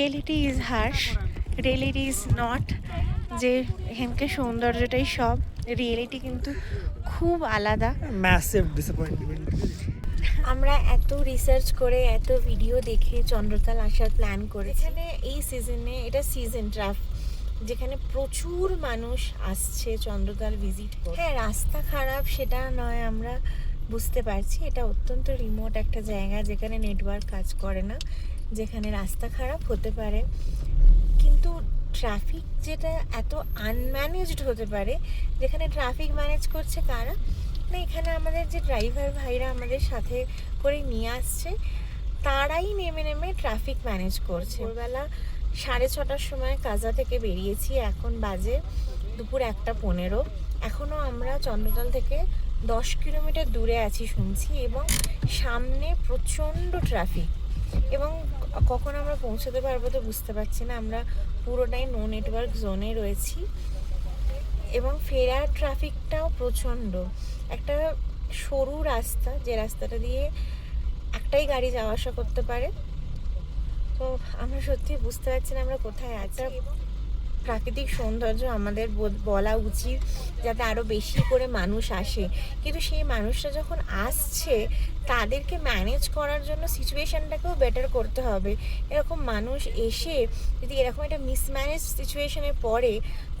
Reality is harsh, reality is not যে এখানকার সৌন্দর্যটাই সব। রিয়েলিটি কিন্তু খুব আলাদা, ম্যাসিভ ডিসঅ্যাপয়েন্টমেন্ট। আমরা এত রিসার্চ করে এত ভিডিও দেখে চন্দ্রতাল আসার প্ল্যান করে এখানে এই সিজনে, এটা সিজন যেখানে প্রচুর মানুষ আসছে চন্দ্রতাল ভিজিট করে। হ্যাঁ, রাস্তা খারাপ সেটা নয়, আমরা বুঝতে পারছি এটা অত্যন্ত রিমোট একটা জায়গা যেখানে নেটওয়ার্ক কাজ করে না, যেখানে রাস্তা খারাপ হতে পারে, কিন্তু ট্রাফিক যেটা এত আনম্যানেজড হতে পারে, যেখানে ট্রাফিক ম্যানেজ করছে কারা না, এখানে আমাদের যে ড্রাইভার ভাইরা আমাদের সাথে করে নিয়ে আসছে তারাই নেমে নেমে ট্রাফিক ম্যানেজ করছে। ভোরবেলা 6:30টার সময় কাজা থেকে বেরিয়েছি, এখন বাজে দুপুর 1:15। এখনও আমরা চন্দ্রতাল থেকে 10 কিলোমিটার দূরে আছি শুনছি, এবং সামনে প্রচণ্ড ট্রাফিক, এবং কখন আমরা পৌঁছতে পারবো তো বুঝতে পারছি না। আমরা পুরোটাই নো নেটওয়ার্ক জোনে রয়েছি, এবং ফেরার ট্রাফিকটাও প্রচণ্ড। একটা সরু রাস্তা, যে রাস্তাটা দিয়ে একটাই গাড়ি যাওয়া আসা করতে পারে। তো আমরা সত্যি বুঝতে পারছি না আমরা কোথায় আছি। প্রাকৃতিক সৌন্দর্য আমাদের বলা উচিত যাতে আরও বেশি করে মানুষ আসে, কিন্তু সেই মানুষরা যখন আসছে তাদেরকে ম্যানেজ করার জন্য সিচুয়েশানটাকেও বেটার করতে হবে। এরকম মানুষ এসে যদি এরকম একটা মিসম্যানেজ সিচুয়েশানে পড়ে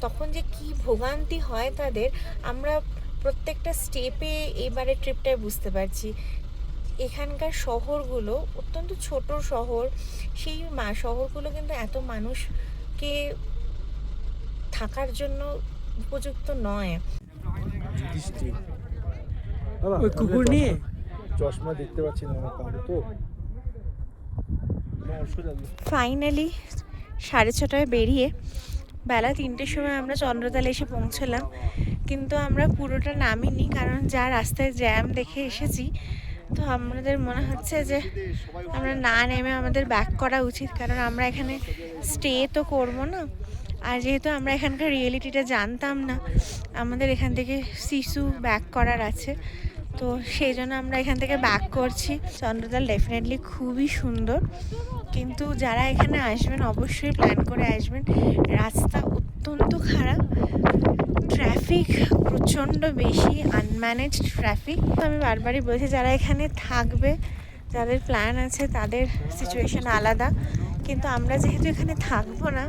তখন যে কি ভোগান্তি হয় তাদের, আমরা প্রত্যেকটা স্টেপে এবারে ট্রিপটায় বুঝতে পারছি। এখানকার শহরগুলো অত্যন্ত ছোট শহর, সেই শহরগুলো কিন্তু এত মানুষকে থাকার জন্য উপযুক্ত নয়। ওই কুকুর নিয়ে চশমা দেখতে পাচ্ছি না আমার পাবো তো। ফাইনালি 6:30টায় বেরিয়ে বেলা 3টের সময় আমরা চন্দ্রতালে এসে পৌঁছলাম, কিন্তু আমরা পুরোটা নামিনি কারণ যা রাস্তায় জ্যাম দেখে এসেছি। তো আমাদের মনে হচ্ছে যে আমরা না নেমে আমাদের ব্যাক করা উচিত, কারণ আমরা এখানে স্টে তো করবো না, আর যেহেতু আমরা এখানকার রিয়েলিটিটা জানতাম না, আমাদের এখান থেকে শিশু ব্যাক করার আছে, তো সেই জন্য আমরা এখান থেকে ব্যাক করছি। চন্দ্রতাল ডেফিনেটলি খুবই সুন্দর, কিন্তু যারা এখানে আসবেন অবশ্যই প্ল্যান করে আসবেন। রাস্তা অত্যন্ত খারাপ, ট্রাফিক প্রচণ্ড বেশি, আনম্যানেজড ট্রাফিক। আমি বারবারই বলছি যারা এখানে থাকবে, যাদের প্ল্যান আছে তাদের সিচুয়েশান আলাদা, কিন্তু আমরা যেহেতু এখানে থাকবো না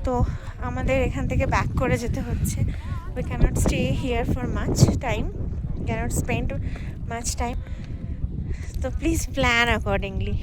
তো আমাদের এখান থেকে ব্যাক করে যেতে হচ্ছে। We cannot stay here for much time, cannot spend much time, তো প্লিজ প্ল্যান অ্যাকর্ডিংলি।